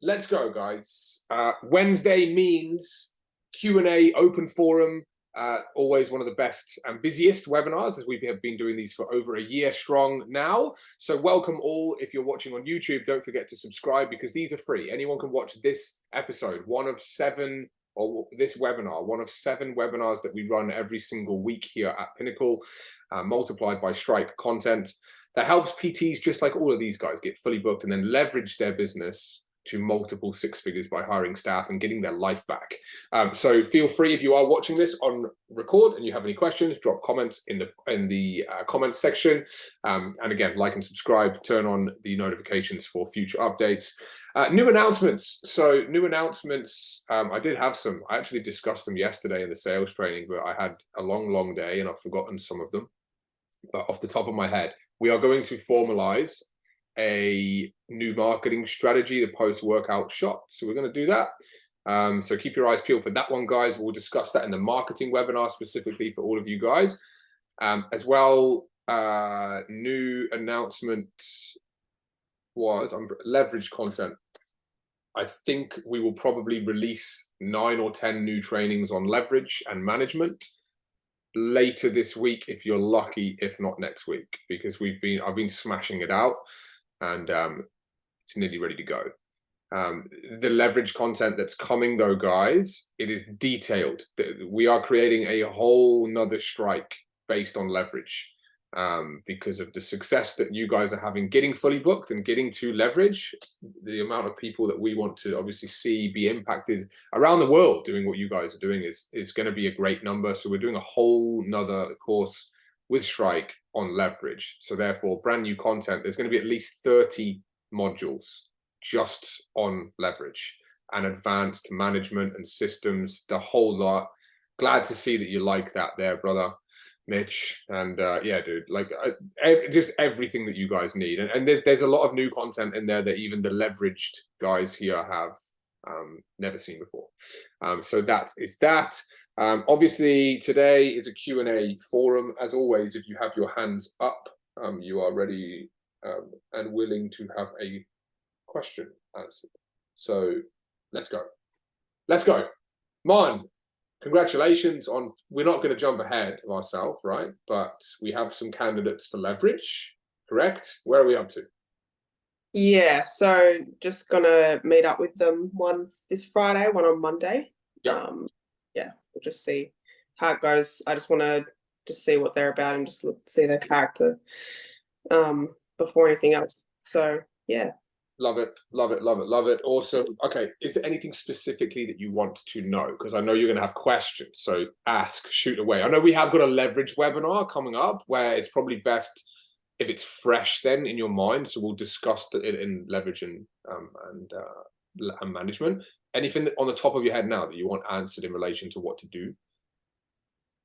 let's go, guys. Wednesday means Q&A, open forum. Always one of the best and busiest webinars, as we have been doing these for over a year strong now. So welcome all. If you're watching on YouTube, don't forget to subscribe because these are free. Anyone can watch this episode, one of 7, or this webinar, one of 7 webinars that we run every single week here at Pinnacle, multiplied by Strike content that helps PTs just like all of these guys get fully booked and then leverage their business to multiple 6 figures by hiring staff and getting their life back. So feel free, if you are watching this on record and you have any questions, drop comments in the comments section. And again, like and subscribe, turn on the notifications for future updates. New announcements. So new announcements, I did have some. I actually discussed them yesterday in the sales training, but I had a long day and I've forgotten some of them. But off the top of my head, we are going to formalize a new marketing strategy, the post-workout shot. So we're going to do that. So keep your eyes peeled for that one, guys. We'll discuss that in the marketing webinar specifically for all of you guys. As well, new announcement was leverage content. I think we will probably release 9 or 10 new trainings on leverage and management later this week, if you're lucky, if not next week, because I've been smashing it out. And it's nearly ready to go. The leverage content that's coming, though, guys, it is detailed. We are creating a whole nother strike based on leverage because of the success that you guys are having getting fully booked and getting to leverage. The amount of people that we want to obviously see be impacted around the world doing what you guys are doing is going to be a great number. So we're doing a whole nother course with Strike on leverage. So therefore, brand new content. There's going to be at least 30 modules just on leverage and advanced management and systems, the whole lot. Glad to see that you like that there, brother Mitch. And yeah, dude, like just everything that you guys need. And there's a lot of new content in there that even the leveraged guys here have never seen before. So that is that. Obviously, today is a Q&A forum. As always, if you have your hands up, you are ready and willing to have a question answered. So let's go. Let's go. Mon, congratulations on, we're not going to jump ahead of ourselves, right? But we have some candidates for leverage, correct? Where are we up to? Yeah, so just going to meet up with them, one this Friday, one on Monday. Yeah. Yeah, we'll just see how it goes. I just want to just see what they're about and just see their character before anything else. So yeah. Love it, love it, love it, love it. Awesome. Okay, is there anything specifically that you want to know? Because I know you're going to have questions, so ask, shoot away. I know we have got a leverage webinar coming up where it's probably best if it's fresh then in your mind. So we'll discuss it in leverage and management. Anything on the top of your head now that you want answered in relation to what to do?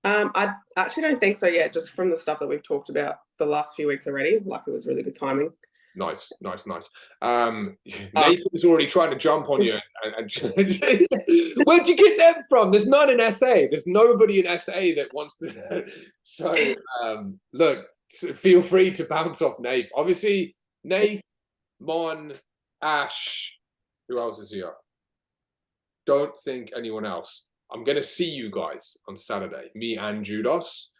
I actually don't think so yet, just from the stuff that we've talked about the last few weeks already. Like, it was really good timing. Nice. Nathan's already trying to jump on you. Where'd you get them from? There's none in SA. There's nobody in SA that wants to. So look, feel free to bounce off Nath. Obviously, Nath, Mon, Ash, who else is here? Don't think anyone else. I'm going to see you guys on Saturday, me and Judas.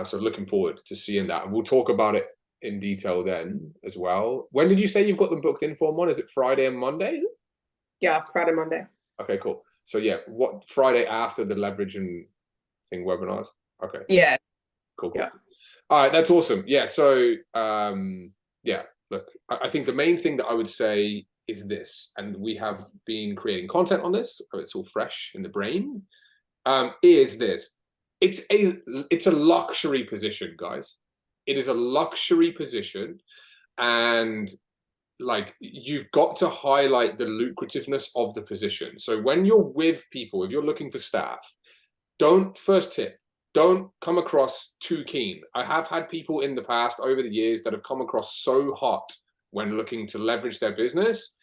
So looking forward to seeing that. And we'll talk about it in detail then as well. When did you say you've got them booked in for, Mon? Is it Friday and Monday? Yeah, Friday, Monday. Okay, cool. So yeah, what Friday after the leverage and thing webinars? Okay. Yeah. Cool. Yeah. All right, that's awesome. Yeah, so yeah, look, I think the main thing that I would say is this, and we have been creating content on this, so it's all fresh in the brain, is this. It's a luxury position, guys. It is a luxury position, and like, you've got to highlight the lucrativeness of the position. So when you're with people, if you're looking for staff, first tip, don't come across too keen. I have had people in the past over the years that have come across so hot when looking to leverage their business.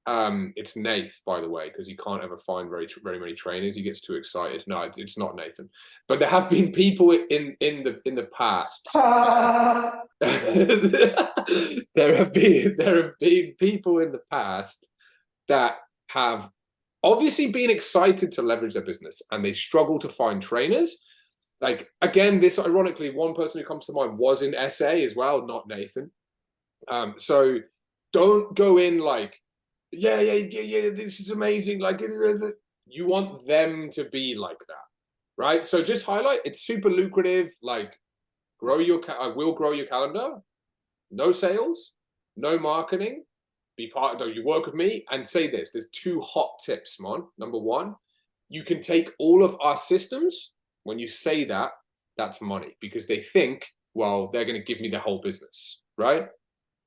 It's Nath, by the way, because he can't ever find very many trainers. He gets too excited. No, it's not Nathan. But there have been people in the past. there have been people in the past that have obviously been excited to leverage their business and they struggle to find trainers. Like, again, this ironically, one person who comes to mind was in SA as well, not Nathan. So don't go in like, yeah, this is amazing. Like, you want them to be like that, right? So just highlight, it's super lucrative. Like, I will grow your calendar. No sales, no marketing. Be part of, you work with me, and say this. There's 2 hot tips, man. Number 1, you can take all of our systems. When you say that, that's money, because they think, well, they're going to give me the whole business, right?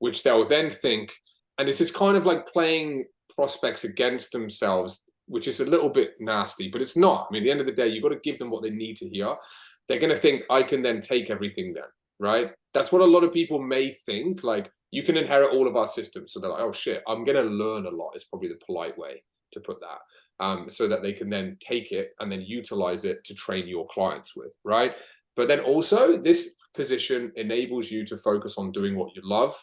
Which they'll then think, and this is kind of like playing prospects against themselves, which is a little bit nasty, but it's not. I mean, at the end of the day, you've got to give them what they need to hear. They're going to think, I can then take everything then, right? That's what a lot of people may think, like, you can inherit all of our systems. So they're like, oh shit, I'm going to learn a lot, is probably the polite way to put that. So that they can then take it and then utilize it to train your clients with, right? But then also, this position enables you to focus on doing what you love,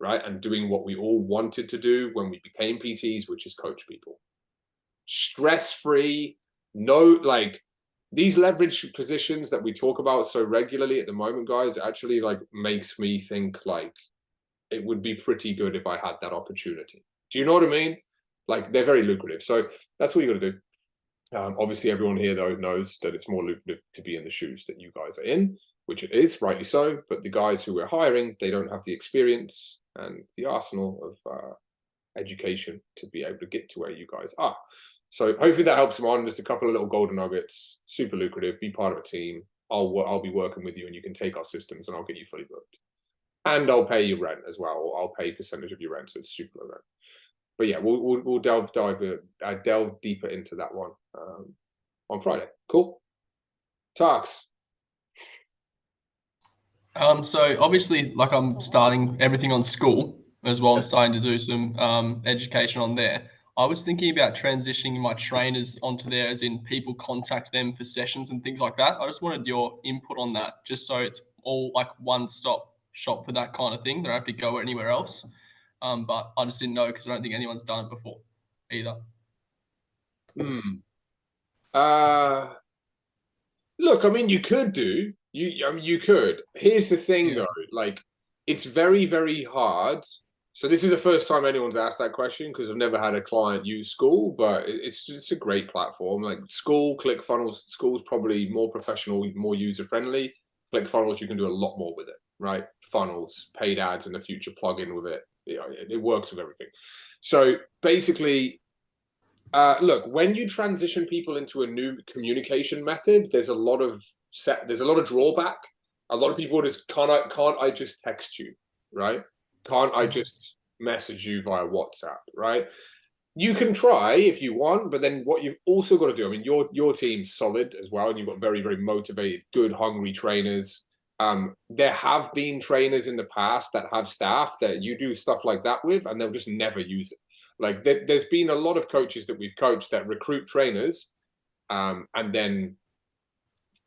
right? And doing what we all wanted to do when we became PTs, which is coach people. Stress-free, like, these leverage positions that we talk about so regularly at the moment, guys, actually like makes me think like it would be pretty good if I had that opportunity. Do you know what I mean? Like, they're very lucrative. So that's what you got to do. Obviously, everyone here, though, knows that it's more lucrative to be in the shoes that you guys are in, which it is, rightly so. But the guys who we're hiring, they don't have the experience and the arsenal of education to be able to get to where you guys are. So hopefully that helps them on. Just a couple of little golden nuggets, super lucrative. Be part of a team. I'll be working with you, and you can take our systems, and I'll get you fully booked. And I'll pay you rent as well. I'll pay a percentage of your rent, so it's super low rent. But yeah, we'll delve deeper into that one on Friday. Cool. Tarks. So obviously, like, I'm starting everything on school as well and starting to do some education on there. I was thinking about transitioning my trainers onto there, as in people contact them for sessions and things like that. I just wanted your input on that, just so it's all like one-stop shop for that kind of thing. They don't have to go anywhere else. But I just didn't know, because I don't think anyone's done it before either. Look, I mean, you could do. You could. Here's the thing, though. Like, it's very, very hard. So this is the first time anyone's asked that question, because I've never had a client use School, but it's a great platform. Like, School, ClickFunnels, School's probably more professional, more user-friendly. ClickFunnels, you can do a lot more with it, right? Funnels, paid ads in the future, plug in with it. It works with everything. So basically, look, when you transition people into a new communication method, there's a lot of drawback. A lot of people just can't I just text you, right? Can't I just message you via WhatsApp, right? You can try if you want, but then what you've also got to do, I mean, your team's solid as well, and you've got very, very motivated, good, hungry trainers. There have been trainers in the past that have staff that you do stuff like that with, and they'll just never use it. Like, there's been a lot of coaches that we've coached that recruit trainers, and then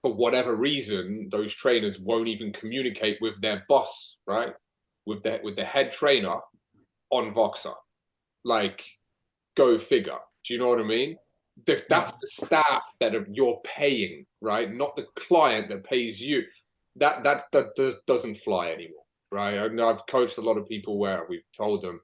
for whatever reason, those trainers won't even communicate with their boss, right? With the head trainer on Voxer. Like, go figure. Do you know what I mean? That's the staff that you're paying, right? Not the client that pays you. That doesn't fly anymore, right? I've coached a lot of people where we've told them,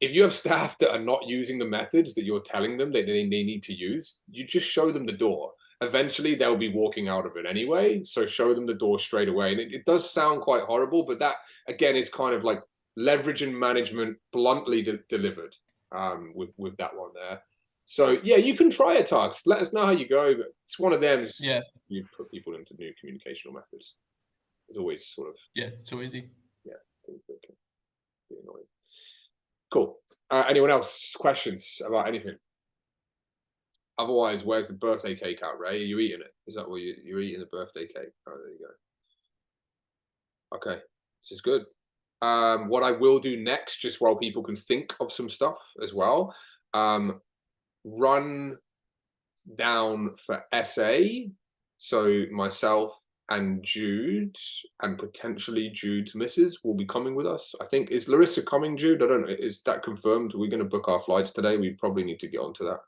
if you have staff that are not using the methods that you're telling them that they need to use, you just show them the door. Eventually, they'll be walking out of it anyway. So show them the door straight away. And it does sound quite horrible, but that, again, is kind of like leverage and management bluntly delivered with that one there. So, yeah, you can try it, Tarks. Let us know how you go. But it's one of them. Yeah. You put people into new communicational methods. It's always sort of... Yeah, it's too easy. Yeah, things that can be annoying. Cool. Anyone else? Questions about anything? Otherwise, where's the birthday cake out, Ray? Are you eating it? Is that what you're eating, the birthday cake? Oh, there you go. Okay, this is good. What I will do next, just while people can think of some stuff as well, run down for SA. So myself and Jude, and potentially Jude's missus will be coming with us. I think, is Larissa coming, Jude? I don't know. Is that confirmed? Are we going to book our flights today? We probably need to get onto that.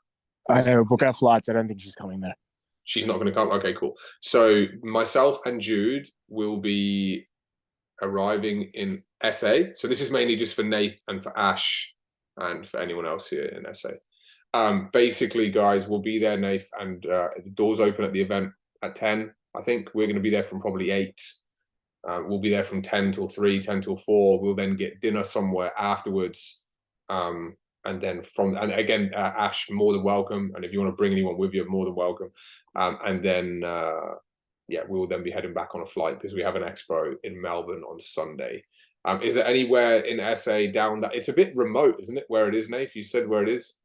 I know, book our flights. I don't think she's coming there. She's not going to come. Okay, cool. So myself and Jude will be arriving in SA. So this is mainly just for Nath and for Ash and for anyone else here in SA. Basically, guys, we'll be there, Nath, and the doors open at the event at 10. I think we're going to be there from probably 8. We'll be there from 10 till 3, 10 till 4. We'll then get dinner somewhere afterwards. And then again, Ash, more than welcome. And if you want to bring anyone with you, more than welcome. And then, yeah, we will then be heading back on a flight because we have an expo in Melbourne on Sunday. Is there anywhere in SA down that? It's a bit remote, isn't it, where it is, Nath? You said where it is?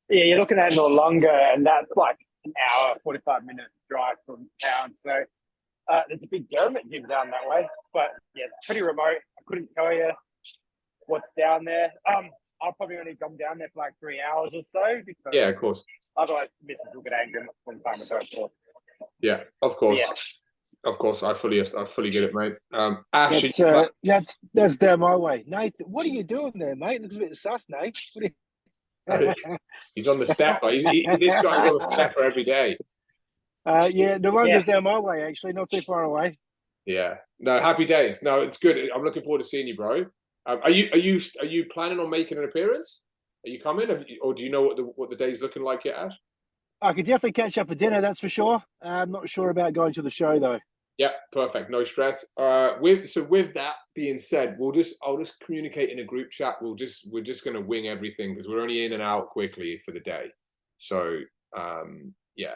Yeah, you're looking at Noarlunga, and that's like an hour, 45-minute drive from town. So there's a big Dermot gym down that way. But yeah, it's pretty remote. I couldn't tell you what's down there. I'll probably only come down there for like 3 hours or so. Because Yeah, of course. otherwise, Mrs. will get angry from time to time. Yeah, of course. Yeah. Of course, I fully get it, mate. Ash, That's down my way. Nathan, what are you doing there, mate? Looks a bit sus, Nate. What are you... he's on the stepper. This guy's on the stepper every day. Yeah, Noarlunga's down my way, actually, not too far away. Yeah. No, happy days. No, it's good. I'm looking forward to seeing you, bro. Are you planning on making an appearance? Are you coming, or do you know what the day's looking like yet, Ash? I could definitely catch up for dinner, that's for sure. I'm not sure about going to the show though. Yeah, perfect. No stress. With that being said, I'll just communicate in a group chat. We're just gonna wing everything because we're only in and out quickly for the day. So yeah,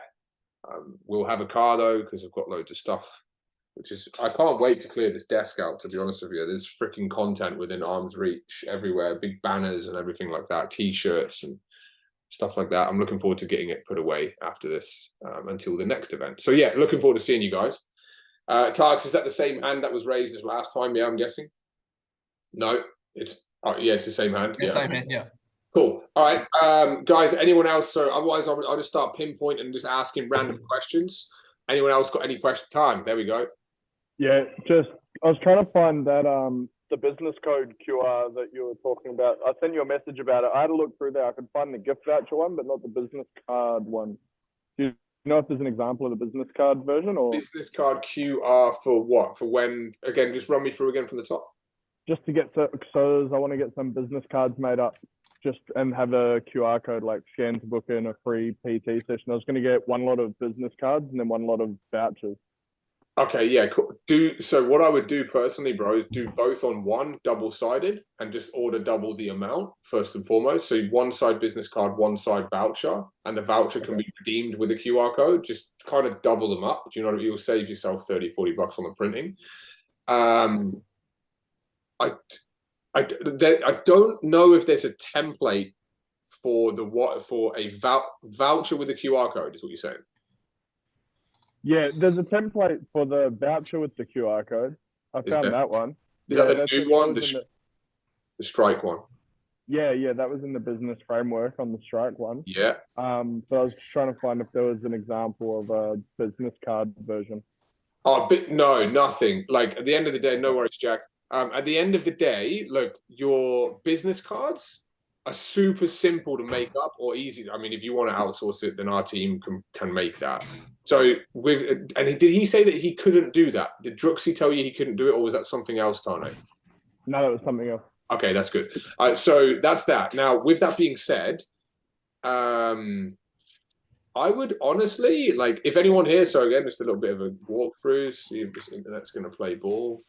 we'll have a car though because I've got loads of stuff. I can't wait to clear this desk out, to be honest with you. There's freaking content within arm's reach everywhere, big banners and everything like that, t-shirts and stuff like that. I'm looking forward to getting it put away after this until the next event. So yeah, looking forward to seeing you guys. Tarks, is that the same hand that was raised as last time? Yeah, I'm guessing. No, it's the same hand. Yeah, same hand, yeah. Cool. All right, guys, anyone else? So otherwise I'll just start pinpointing and just asking random questions. Anyone else got any question time? There we go. Yeah, I was trying to find that the business code QR that you were talking about. I sent you a message about it. I had a look through there. I could find the gift voucher one, but not the business card one. Do you know if there's an example of the business card version or business card QR for what? For when? Again, just run me through again from the top. Just to get I want to get some business cards made up, and have a QR code like scan to book in a free PT session. I was going to get one lot of business cards and then one lot of vouchers. Okay, yeah, cool. So what I would do personally, bro, is do both on one, double-sided, and just order double the amount, first and foremost. So one side business card, one side voucher, and the voucher can be redeemed with a QR code. Just kind of double them up. Do you know what I mean? You'll save yourself 30, 40 bucks on the printing. I don't know if there's a template for a voucher with a QR code, is what you're saying. Yeah, there's a template for the voucher with the QR code. I found that one. Is that the new one? The strike one? Yeah, that was in the business framework on the strike one. Yeah. So I was trying to find if there was an example of a business card version. Oh, but no, nothing. Like at the end of the day, no worries, Jack. At the end of the day, look, your business cards are super simple to make up or easy. I mean, if you want to outsource it, then our team can make that. So did he say that he couldn't do that? Did Druxy tell you he couldn't do it, or was that something else, Tane? No, that was something else. Okay, that's good. So that's that. Now, with that being said, I would honestly, like, if anyone here, so again, just a little bit of a walkthrough, see if this internet's going to play ball.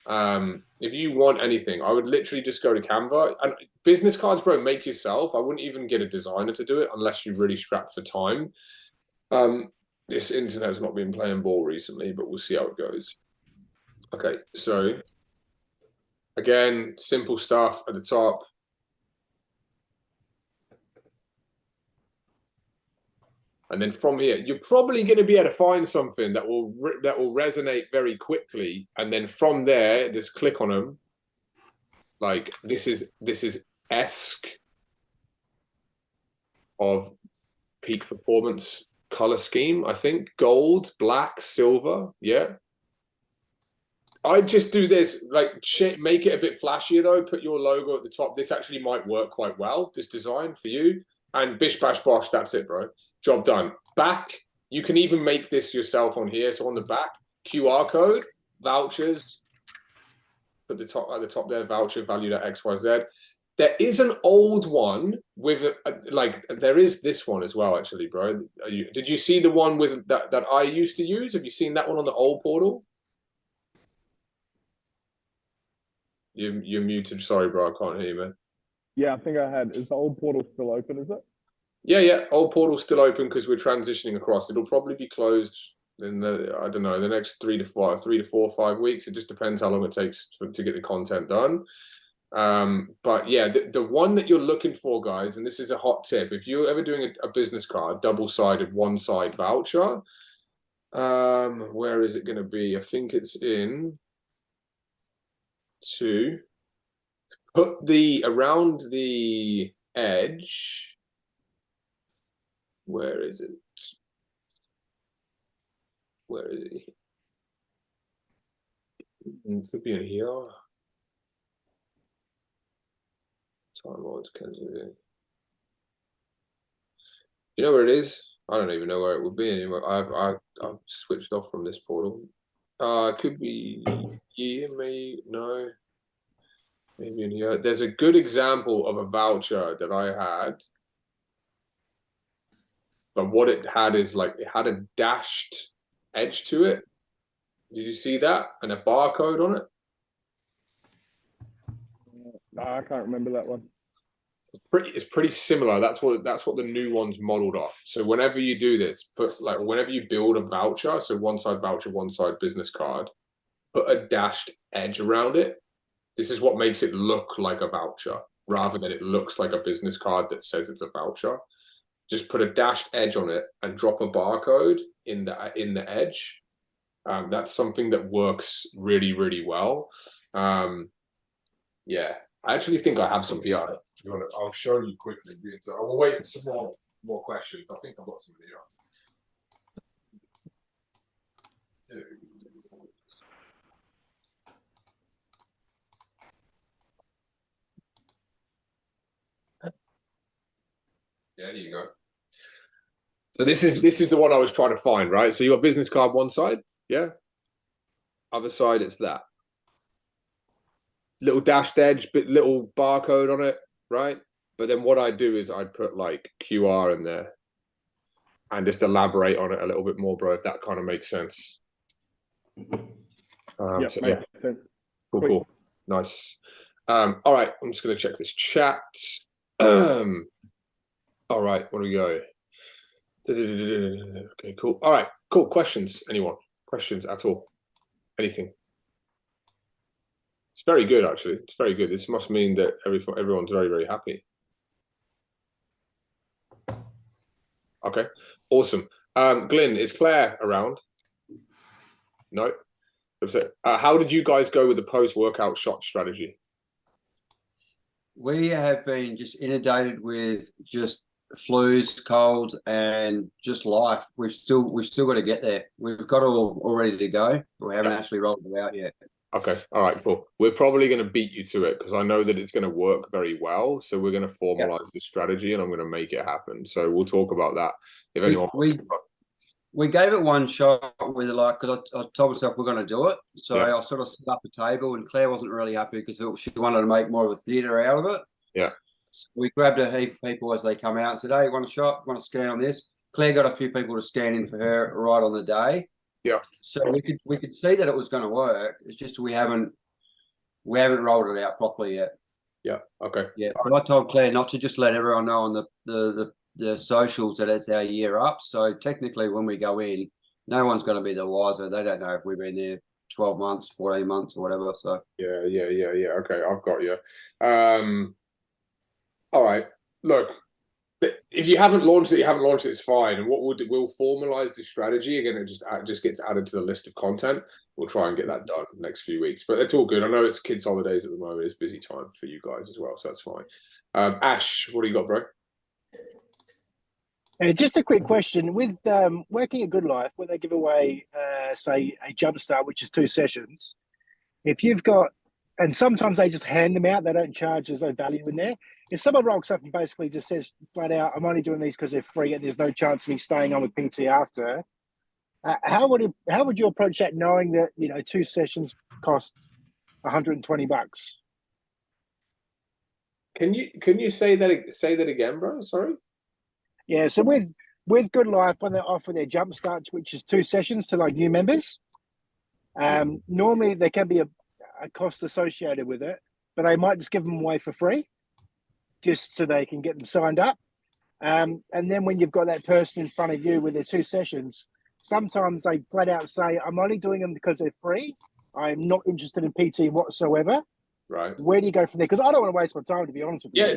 If you want anything, I would literally just go to Canva. And business cards, bro, make yourself. I wouldn't even get a designer to do it unless you really strapped for time. This internet's not been playing ball recently, but we'll see how it goes. Okay, so again, simple stuff at the top. And then from here, you're probably going to be able to find something that will resonate very quickly. And then from there, just click on them. Like this is esque of peak performance color scheme, I think. Gold, black, silver. Yeah. I'd just do this, like, make it a bit flashier though. Put your logo at the top. This actually might work quite well, this design for you. And bish, bash, bosh, that's it, bro. Job done. Back, you can even make this yourself on here. So on the back, QR code, vouchers. Put the top at the top there, voucher valued at XYZ. There is an old one with, like, there is this one as well, actually, bro. Did you see the one with that I used to use? Have you seen that one on the old portal? You're muted. Sorry, bro. I can't hear you, man. Yeah, I think I had. Is the old portal still open, is it? Yeah. Old portal's still open because we're transitioning across. It'll probably be closed in the, I don't know, the next 3 to 4, 5 weeks. It just depends how long it takes to get the content done. But yeah, the one that you're looking for, guys, and this is a hot tip. If you're ever doing a business card, double-sided, one-side voucher, where is it going to be? I think it's in to put the around the edge. Where is it? Where is it? It could be in here. Time modes, you know where it is? I don't even know where it would be anymore. I've switched off from this portal. It could be here, maybe no. Maybe in here. There's a good example of a voucher that I had. But what it had is, like, it had a dashed edge to it. Did you see that? And a barcode on it? No, I can't remember that one. It's pretty similar. That's what the new one's modeled off. So whenever you do this, put, like, whenever you build a voucher, so one side voucher, one side business card, put a dashed edge around it. This is what makes it look like a voucher rather than it looks like a business card that says it's a voucher. Just put a dashed edge on it and drop a barcode in the edge. That's something that works really, really well. Yeah, I actually think I have some PR. I'll show you quickly. So I will wait for some more questions. I think I've got some here. Yeah, here you go. So this is the one I was trying to find, right? So you got business card one side, yeah. Other side, it's that little dashed edge, but little barcode on it, right? But then what I do is I'd put, like, QR in there and just elaborate on it a little bit more, bro, if that kind of makes sense. Yep, so, makes yeah, sense. cool. Nice. All right, I'm just gonna check this chat. All right, where do we go? Okay, cool. All right, cool. Questions? Anyone? Questions at all? Anything? It's very good, actually. It's very good. This must mean that everyone's very, very happy. Okay, awesome. Glyn, is Claire around? No. How did you guys go with the post-workout shot strategy? We have been just inundated with just flus, colds, and just life. We've still got to get there. We've got all ready to go. We haven't actually rolled it out yet. Okay, all right, cool. We're probably going to beat you to it because I know that it's going to work very well. So we're going to formalize the strategy, and I'm going to make it happen. So we'll talk about that. If anyone we gave it one shot with it, like, because I told myself we're going to do it. So I sort of set up a table, and Claire wasn't really happy because she wanted to make more of a theatre out of it. Yeah. So we grabbed a heap of people as they come out and said, "Hey, want a shot? Want to scan on this?" Claire got a few people to scan in for her right on the day. Yeah. So we could see that it was going to work. It's just we haven't rolled it out properly yet. Yeah. Okay. Yeah. But I told Claire not to just let everyone know on the socials that it's our year up. So technically, when we go in, no one's going to be the wiser. They don't know if we've been there 12 months, 14 months, or whatever. So yeah. Okay, I've got you. All right. Look, if you haven't launched it, it's fine. And what we'll formalize the strategy again. It just gets added to the list of content. We'll try and get that done next few weeks. But it's all good. I know it's kids' holidays at the moment. It's busy time for you guys as well, so that's fine. Ash, what do you got, bro? Just a quick question. With working at Good Life, when they give away, say, a jumpstart, which is 2 sessions, if you've got, and sometimes they just hand them out, they don't charge, there's no value in there. If someone rocks up and basically just says flat out, I'm only doing these because they're free and there's no chance of me staying on with PT after, how would you approach that, knowing that 2 sessions cost $120? Can you say that again, bro? Sorry. Yeah, so with Good Life, when they offer their jump starts, which is 2 sessions to like new members, normally there can be a cost associated with it, but they might just give them away for free, just so they can get them signed up. And then when you've got that person in front of you with their 2 sessions, sometimes they flat out say, I'm only doing them because they're free. I'm not interested in PT whatsoever. Right. Where do you go from there? Because I don't want to waste my time, to be honest with you. Yeah,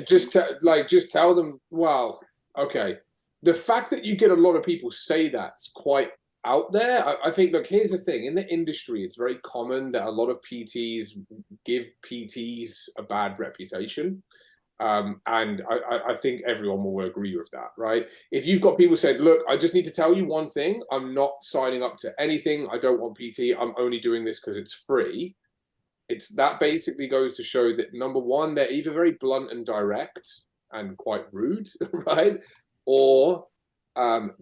just tell them, wow, okay. The fact that you get a lot of people say that's quite out there. I think, look, here's the thing. In the industry, it's very common that a lot of PTs give PTs a bad reputation. And I think everyone will agree with that, right? If you've got people saying, look, I just need to tell you one thing. I'm not signing up to anything. I don't want PT. I'm only doing this because it's free. That basically goes to show that, number one, they're either very blunt and direct and quite rude, right? Or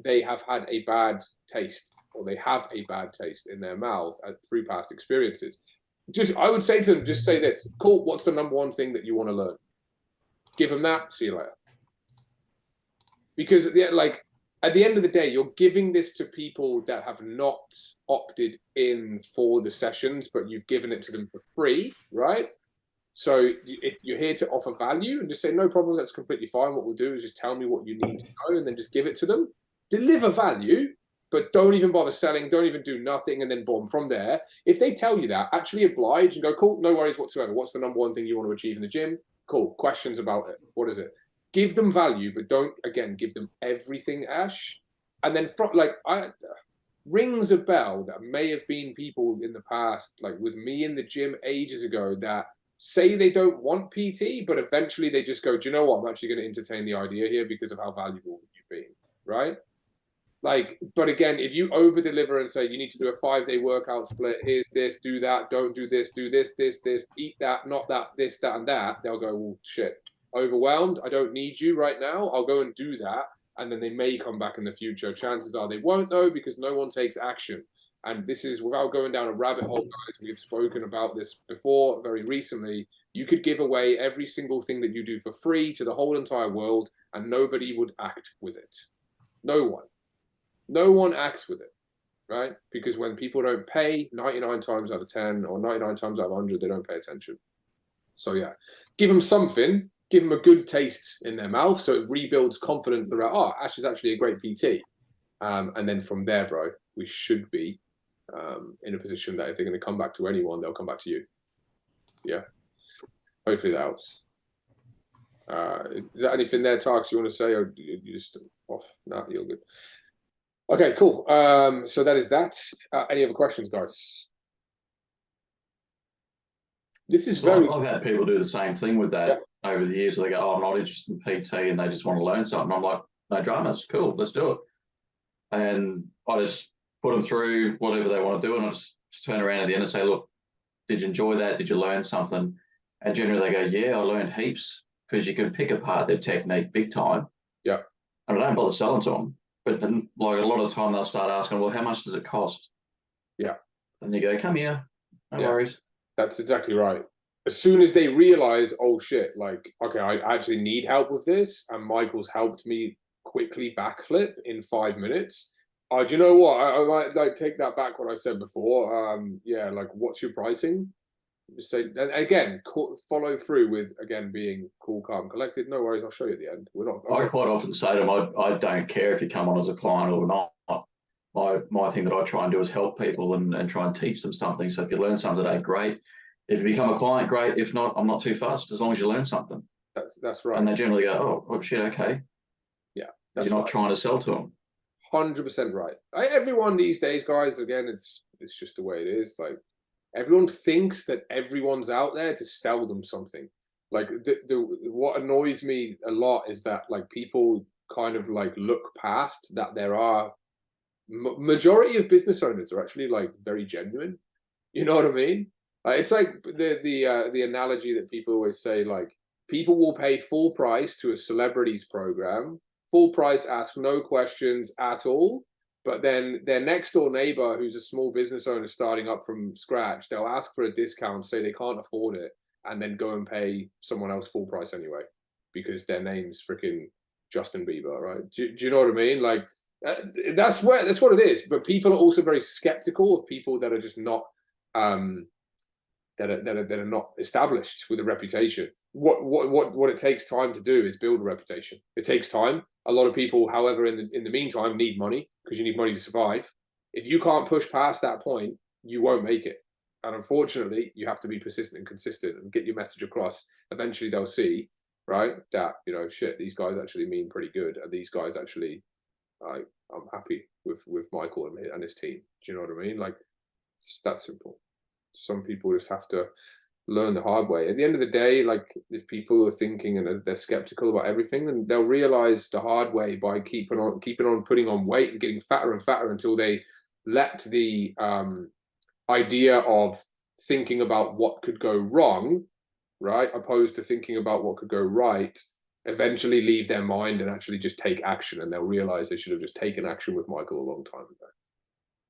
they have had a bad taste, or they have a bad taste in their mouth through past experiences. I would say to them, just say this: cool, what's the number one thing that you want to learn? Give them that, see you later. Because at the end of the day, you're giving this to people that have not opted in for the sessions, but you've given it to them for free, right? So if you're here to offer value, and just say, no problem, that's completely fine. What we'll do is just tell me what you need to know, and then just give it to them. Deliver value, but don't even bother selling, don't even do nothing, and then boom, from there. If they tell you that, actually oblige and go, cool, no worries whatsoever. What's the number one thing you want to achieve in the gym? Cool, questions about it. What is it? Give them value, but don't, again, give them everything, Ash. And then, rings a bell that may have been people in the past, like with me in the gym ages ago, that say they don't want PT, but eventually they just go, do you know what? I'm actually going to entertain the idea here because of how valuable you've been, right? But again, if you over deliver and say you need to do a 5-day workout split, here's this, do that, don't do this, eat that, not that, this, that, and that, they'll go, well, shit, overwhelmed, I don't need you right now, I'll go and do that, and then they may come back in the future. Chances are they won't, though, because no one takes action. And this is, without going down a rabbit hole, guys, we've spoken about this before very recently. You could give away every single thing that you do for free to the whole entire world, and nobody would act with it. No one. No one acts with it, right? Because when people don't pay, 99 times out of 10 or 99 times out of 100, they don't pay attention. So yeah, give them something, give them a good taste in their mouth, so it rebuilds confidence around, oh, Ash is actually a great PT. And then from there, bro, we should be in a position that if they're going to come back to anyone, they'll come back to you. Yeah. Hopefully that helps. Is there anything there, Tarks, you want to say, or you just off? No, you're good. Okay, cool. So that is that. Any other questions, guys? This is very... I've had people do the same thing with that over the years. They go, oh, I'm not interested in PT, and they just want to learn something. I'm like, no dramas, cool, let's do it. And I just put them through whatever they want to do, and I just turn around at the end and say, look, did you enjoy that? Did you learn something? And generally they go, yeah, I learned heaps, because you can pick apart their technique big time. Yeah. And I don't bother selling to them. But then, like, a lot of the time they'll start asking, well, how much does it cost? Yeah. And you go, come here, no worries. That's exactly right. As soon as they realize, oh shit, like, okay, I actually need help with this, and Michael's helped me quickly backflip in 5 minutes. Do you know what? I might like take that back what I said before. Yeah, like, what's your pricing? Just say, and again, follow through with, again, being cool, calm, collected. No worries, I'll show you at the end. We're not. I quite often say to them, I don't care if you come on as a client or not. My thing that I try and do is help people and try and teach them something. So if you learn something today, great. If you become a client, great. If not, I'm not too fussed, as long as you learn something. That's right. And they generally go, oh shit, okay. Yeah, you're not trying to sell to them. 100% right. Everyone these days, guys, again, it's just the way it is. Like, everyone thinks that everyone's out there to sell them something. Like, what annoys me a lot is that, like, people kind of like look past that there are majority of business owners are actually like very genuine. You know what I mean? It's like the analogy that people always say, like, people will pay full price to a celebrities program, full price, ask no questions at all. But then their next door neighbor, who's a small business owner starting up from scratch, they'll ask for a discount, say they can't afford it, and then go and pay someone else full price anyway, because their name's freaking Justin Bieber, right? Do you know what I mean? Like, that's what it is. But people are also very skeptical of people that are just not that are not established with a reputation. What it takes time to do is build a reputation. It takes time. A lot of people, however, in the meantime, need money, because you need money to survive. If you can't push past that point, you won't make it. And unfortunately, you have to be persistent and consistent and get your message across. Eventually, they'll see, right, that, you know, shit, these guys actually mean pretty good, and these guys actually, I'm happy with Michael and his team. Do you know what I mean? Like, it's that simple. Some people just have to learn the hard way. At the end of the day, like, if people are thinking and they're skeptical about everything, then they'll realize the hard way by keeping on putting on weight and getting fatter and fatter until they let the idea of thinking about what could go wrong, right, opposed to thinking about what could go right, eventually leave their mind and actually just take action, and they'll realize they should have just taken action with Michael a long time ago.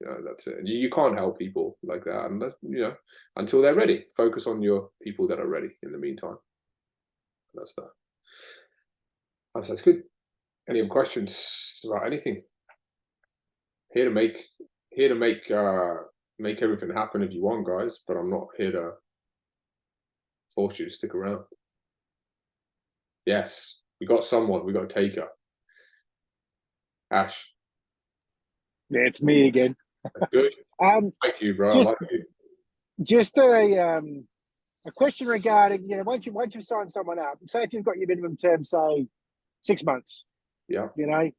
You know, that's it. And you can't help people like that, and that's, you know, until they're ready. Focus on your people that are ready in the meantime. That's that. That's good. Any other questions about anything? Here to make everything happen if you want, guys, but I'm not here to force you to stick around. Yes, we got someone. We got a taker. Ash. Yeah, it's me again. That's good. Thank you, bro. Just, I like you. Just a question regarding, you know, once you sign someone up, say if you've got your minimum term, say 6 months. Yeah. You know,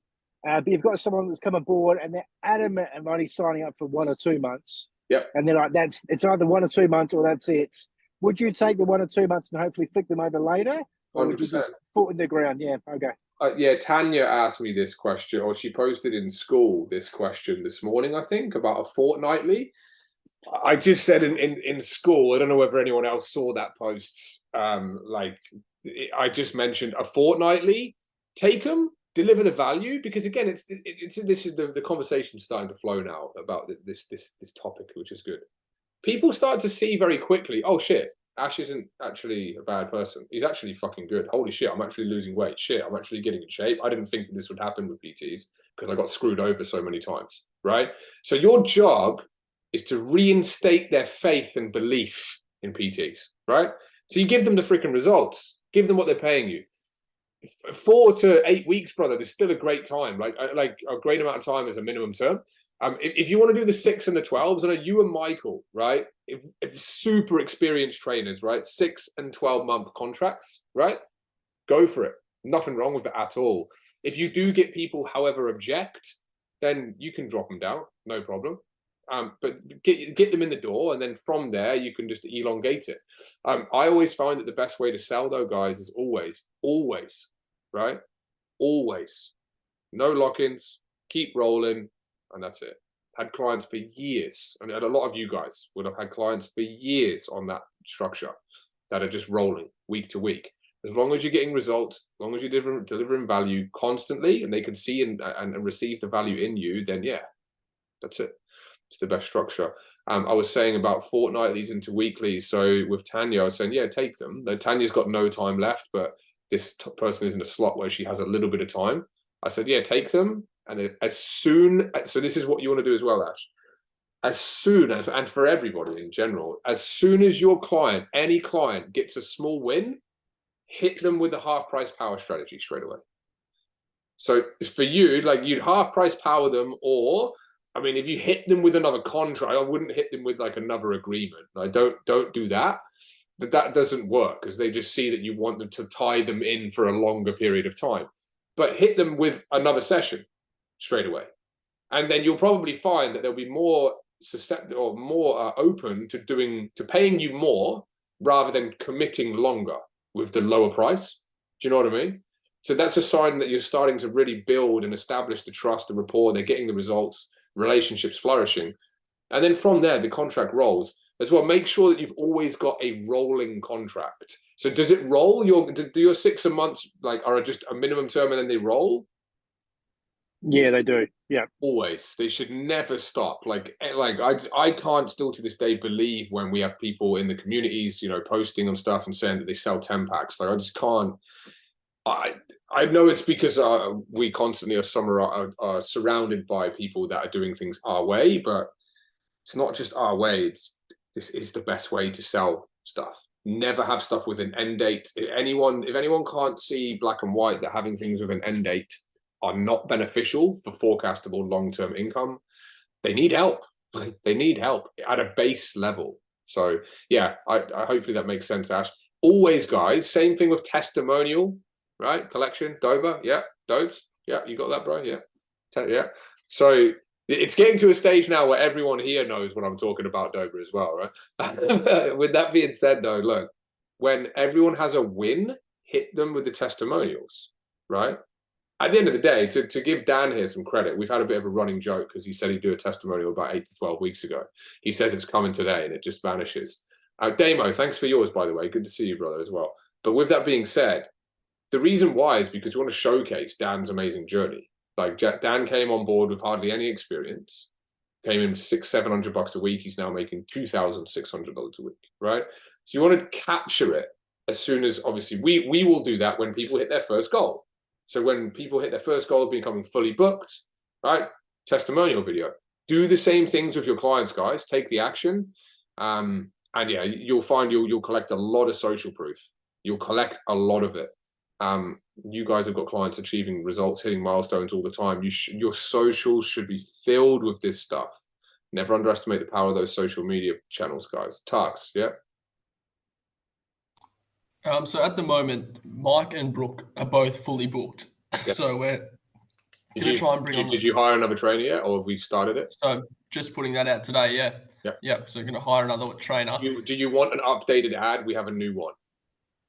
but you've got someone that's come aboard and they're adamant and only signing up for 1 or 2 months. Yep. And they're like, it's either 1 or 2 months or that's it. Would you take the 1 or 2 months and hopefully flick them over later? Or 100%. would you just foot in the ground? Yeah. Okay. Yeah, Tanya asked me this question, or she posted in school this question this morning, I think, about a fortnightly. I just said in school, I don't know whether anyone else saw that post. Like, I just mentioned a fortnightly, take them, deliver the value, because again, this is the conversation starting to flow now about this topic, which is good. People start to see very quickly, oh shit, Ash isn't actually a bad person. He's actually fucking good. Holy shit, I'm actually losing weight. Shit, I'm actually getting in shape. I didn't think that this would happen with PTs because I got screwed over so many times, right? So your job is to reinstate their faith and belief in PTs, right? So you give them the freaking results. Give them what they're paying you. 4 to 8 weeks, brother, there's still a great time. Like a great amount of time is a minimum term. If you want to do the 6 and the 12s, I know you and Michael, right? If super experienced trainers, right? 6 and 12-month contracts, right? Go for it. Nothing wrong with it at all. If you do get people, however, object, then you can drop them down, no problem. But get them in the door, and then from there you can just elongate it. I always find that the best way to sell, though, guys, is always, right? Always. No lock-ins, keep rolling, and that's it. Had clients for years, and a lot of you guys would have had clients for years on that structure that are just rolling week to week. As long as you're getting results, as long as you're delivering value constantly, and they can see and receive the value in you, then yeah, that's it. It's the best structure. I was saying about fortnightlies into weeklies. So with Tanya, I was saying, yeah, take them. Tanya's got no time left, but this person is in a slot where she has a little bit of time. I said, yeah, take them. And then so this is what you want to do as well, Ash. As soon as, and for everybody in general, as soon as your client, any client gets a small win, hit them with the half price power strategy straight away. So for you, like, you'd half price power them, or, I mean, if you hit them with another contract, I wouldn't hit them with like another agreement. Like, don't do that. But that doesn't work, because they just see that you want them to tie them in for a longer period of time. But hit them with another session straight away, and then you'll probably find that they'll be more susceptible or more open to paying you more rather than committing longer with the lower price. Do you know what I mean? So that's a sign that you're starting to really build and establish the trust, the rapport. They're getting the results, relationships flourishing. And then from there, the contract rolls as well. Make sure that you've always got a rolling contract. So does it roll? Do your 6 months like are just a minimum term and then they roll? Yeah, they do. Yeah. Always. They should never stop. Like I can't still to this day believe when we have people in the communities, you know, posting on stuff and saying that they sell 10 packs. Like I just can't. I know it's because we constantly are surrounded by people that are doing things our way, but it's not just our way. This is the best way to sell stuff. Never have stuff with an end date. If anyone can't see black and white that having things with an end date are not beneficial for forecastable long-term income, they need help. They need help at a base level. So yeah, I hopefully that makes sense, Ash. Always, guys, same thing with testimonial, right? Collection, Dober, yeah, Dobes, yeah, you got that, bro, yeah, yeah. So it's getting to a stage now where everyone here knows what I'm talking about, Dober, as well, right? With that being said, though, look, when everyone has a win, hit them with the testimonials, right? At the end of the day, to give Dan here some credit, we've had a bit of a running joke because he said he'd do a testimonial about 8 to 12 weeks ago. He says it's coming today and it just vanishes. Damo, thanks for yours, by the way. Good to see you, brother, as well. But with that being said, the reason why is because we want to showcase Dan's amazing journey. Like Dan came on board with hardly any experience, came in $600-700 a week. He's now making $2,600 a week, right? So you want to capture it as soon as, obviously, we will do that when people hit their first goal. So when people hit their first goal of becoming fully booked, right? Testimonial video. Do the same things with your clients, guys. Take the action. And yeah, you'll find you'll collect a lot of social proof. You'll collect a lot of it. You guys have got clients achieving results, hitting milestones all the time. Your socials should be filled with this stuff. Never underestimate the power of those social media channels, guys. Tux, yeah? So at the moment, Mike and Brooke are both fully booked. Yeah. So we're going to try and bring on... Did you hire another trainer yet, or have we started it? So just putting that out today, yeah. Yeah, so we're going to hire another trainer. Do you want an updated ad? We have a new one.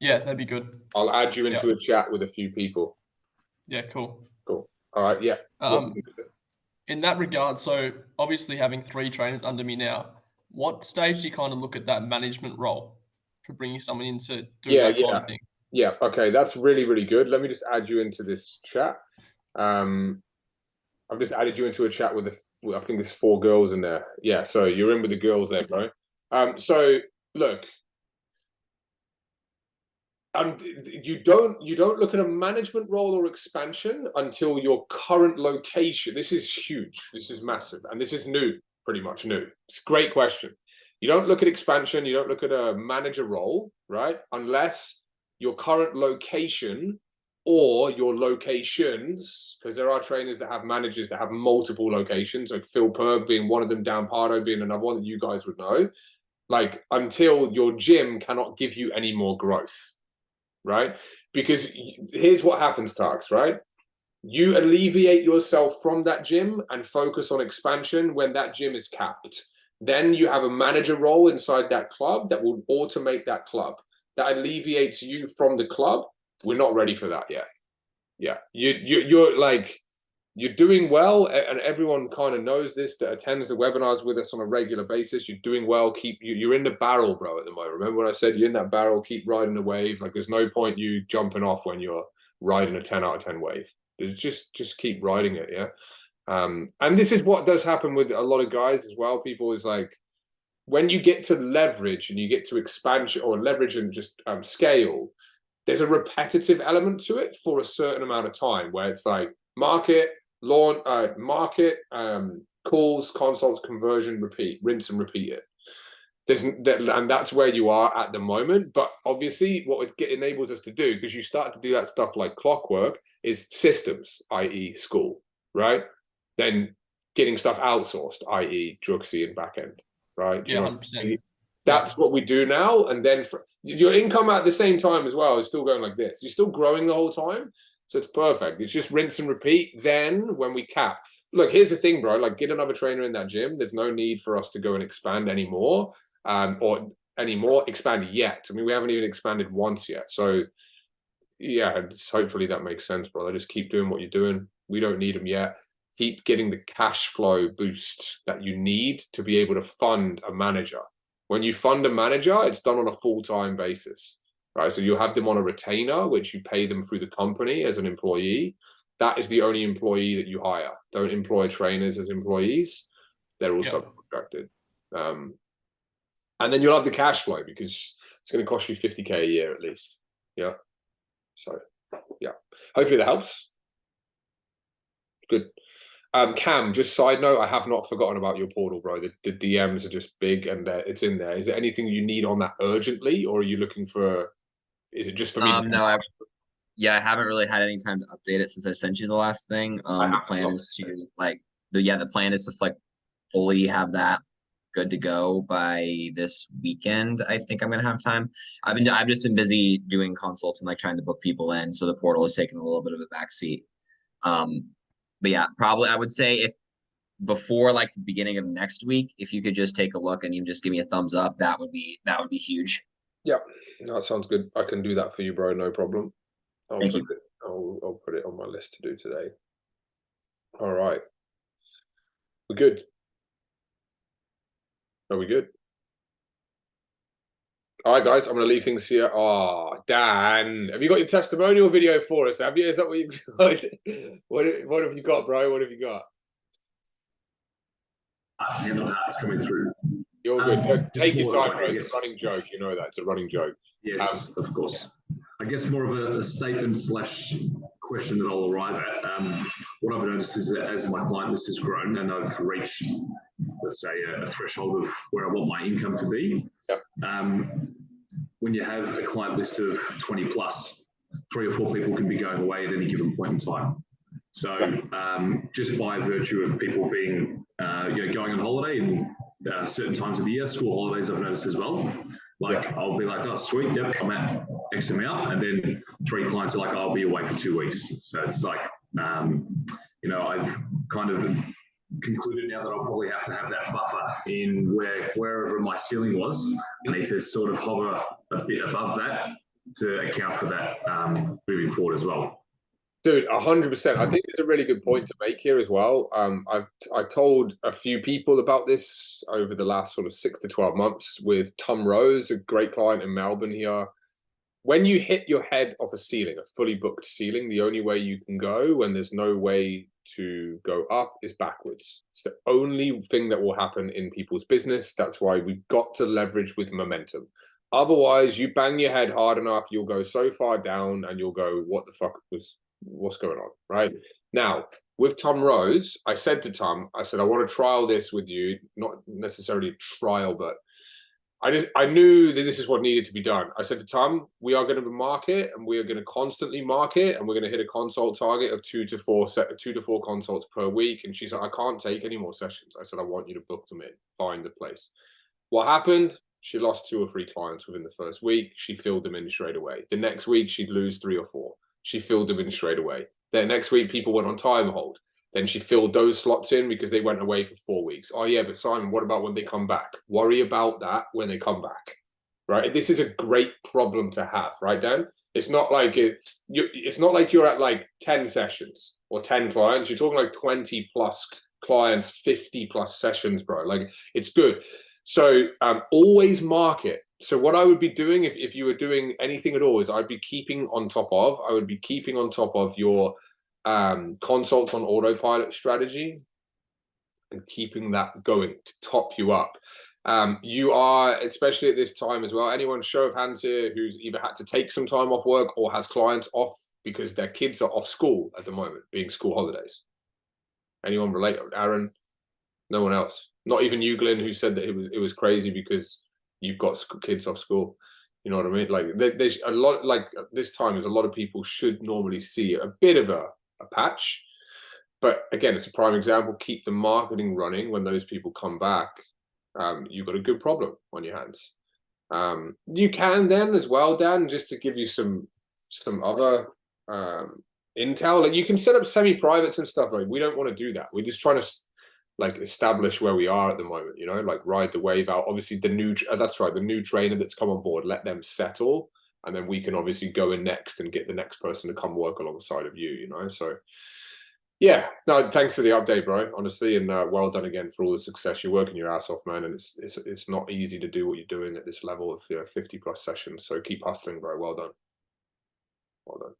Yeah, that'd be good. I'll add you into a chat with a few people. Yeah, cool. Cool. All right, yeah. In that regard, so obviously having 3 trainers under me now, what stage do you kind of look at that management role for bringing someone in to do that kind of thing? Yeah, okay, that's really, really good. Let me just add you into this chat. I've just added you into a chat with I think there's 4 girls in there. Yeah, so you're in with the girls there, bro. So look, you don't look at a management role or expansion until your current location. This is huge. This is massive, and this is new, pretty much new. It's a great question. You don't look at expansion. You don't look at a manager role, right? Unless your current location or your locations, because there are trainers that have managers that have multiple locations, like Phil Perb being one of them, Dan Pardo being another one that you guys would know. Like, until your gym cannot give you any more growth, right? Because here's what happens, Tux, right? You alleviate yourself from that gym and focus on expansion when that gym is capped. Then you have a manager role inside that club that will automate that club. That alleviates you from the club. We're not ready for that yet. Yeah, you're like, you're doing well, and everyone kind of knows this that attends the webinars with us on a regular basis. You're doing well. You're in the barrel, bro, at the moment. Remember when I said you're in that barrel? Keep riding the wave. Like, there's no point you jumping off when you're riding a 10 out of 10 wave. There's just keep riding it, yeah. And this is what does happen with a lot of guys as well. People is like, when you get to leverage and you get to expansion or leverage and just scale, there's a repetitive element to it for a certain amount of time where it's like market, launch, calls, consults, conversion, repeat, rinse and repeat it. And that's where you are at the moment. But obviously what it enables us to do, because you start to do that stuff like clockwork, is systems, i.e. school, right? Then getting stuff outsourced, i.e. Druxy and backend, right? Yeah, 100%. That's what we do now. And then your income at the same time as well is still going like this. You're still growing the whole time. So it's perfect. It's just rinse and repeat. Then when we cap, look, here's the thing, bro, like, get another trainer in that gym. There's no need for us to go and expand anymore, expand yet. I mean, we haven't even expanded once yet. So Yeah, hopefully that makes sense, brother. Just keep doing what you're doing. We don't need them yet. Keep getting the cash flow boost that you need to be able to fund a manager. When you fund a manager, it's done on a full-time basis, right? So you'll have them on a retainer, which you pay them through the company as an employee. That is the only employee that you hire. Don't employ trainers as employees. They're all subcontracted. And then you'll have the cash flow because it's going to cost you 50K a year at least. Yeah. So, yeah. Hopefully that helps. Good. Cam, just side note, I have not forgotten about your portal, bro. The DMs are just big and it's in there. Is there anything you need on that urgently, or are you looking for, is it just for me? No, I haven't really had any time to update it since I sent you the last thing. The plan is to the plan is to fully have that good to go by this weekend. I think I'm gonna have time. I've just been busy doing consults and trying to book people in, so the portal has taken a little bit of a backseat. But yeah, probably I would say if before the beginning of next week, if you could just take a look and you just give me a thumbs up, that would be huge. Yeah, that sounds good. I can do that for you, bro. No problem. Thank you. I'll put it on my list to do today. All right. We're good. Are we good? All right, guys, I'm going to leave things here. Oh, Dan, have you got your testimonial video for us? Have you? Is that what you've got? What have you got, bro? What have you got? It's coming through. You're good. Take your time, bro. It's a running joke. You know that. It's a running joke. Yes, of course. I guess more of a statement / question that I'll arrive at. What I've noticed is that as my client list has grown and I've reached, let's say, a threshold of where I want my income to be, when you have a client list of 20 plus, 3 or 4 people can be going away at any given point in time. So just by virtue of people being, going on holiday in certain times of the year, school holidays I've noticed as well, I'll be like, oh, sweet, yep, I'm at X amount. And then 3 clients are like, I'll be away for 2 weeks. So it's like, I've kind of concluded now that I'll probably have to have that buffer in wherever my ceiling was. I need to sort of hover a bit above that to account for that moving forward as well. Dude, 100%. I think it's a really good point to make here as well. I've told a few people about this over the last sort of 6 to 12 months with Tom Rose, a great client in Melbourne here. When you hit your head off a ceiling, a fully booked ceiling, the only way you can go when there's no way to go up is backwards. It's the only thing that will happen in people's business. That's why we've got to leverage with momentum. Otherwise, you bang your head hard enough, you'll go so far down and you'll go, what the fuck what's going on, right? Now, with Tom Rose, I said to Tom, I said, I want to trial this with you, not necessarily a trial, but I knew that this is what needed to be done. I said to Tom, we are going to market and we are going to constantly market and we're going to hit a consult target of 2 to 4 consults per week. And she's like, I can't take any more sessions. I said, I want you to book them in, find the place. What happened? She lost 2 or 3 clients within the first week. She filled them in straight away. The next week, she'd lose 3 or 4. She filled them in straight away. Then next week, people went on time hold. Then she filled those slots in because they went away for 4 weeks. Oh, yeah, but Simon, what about when they come back? Worry about that when they come back, right? This is a great problem to have, right, Dan? It's not like it's not like you're at 10 sessions or 10 clients. You're talking 20 plus clients, 50 plus sessions, bro. It's good. So always market. So what I would be doing if you were doing anything at all is I'd be keeping on top of your consults on autopilot strategy and keeping that going to top you up. You are, especially at this time as well, anyone show of hands here who's either had to take some time off work or has clients off because their kids are off school at the moment, being school holidays? Anyone relate? Aaron? No one else? Not even you, Glenn, who said that it was crazy because you've got kids off school. You know what I mean? There's a lot, this time is a lot of people should normally see a bit of a patch. But again, it's a prime example. Keep the marketing running. When those people come back, you've got a good problem on your hands. You can then as well, Dan, just to give you some other intel, you can set up semi-privates and stuff. We don't want to do that. We're just trying to establish where we are at the moment, ride the wave out. Obviously the new trainer that's come on board, let them settle and then we can obviously go in next and get the next person to come work alongside of you, you know. So yeah, no, thanks for the update, bro, honestly, and well done again for all the success. You're working your ass off, man, and it's not easy to do what you're doing at this level of 50 plus sessions. So keep hustling, bro. Well done. Well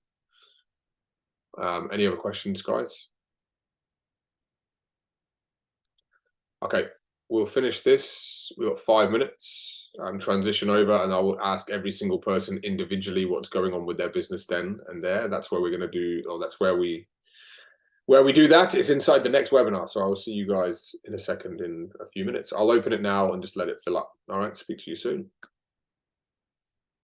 done. Any other questions, guys? Okay, we'll finish this. We've got 5 minutes and transition over, and I will ask every single person individually what's going on with their business then and there. That's where we're going to do, or that's where we do that is inside the next webinar. So I will see you guys in a second, in a few minutes. I'll open it now and just let it fill up. All right, speak to you soon.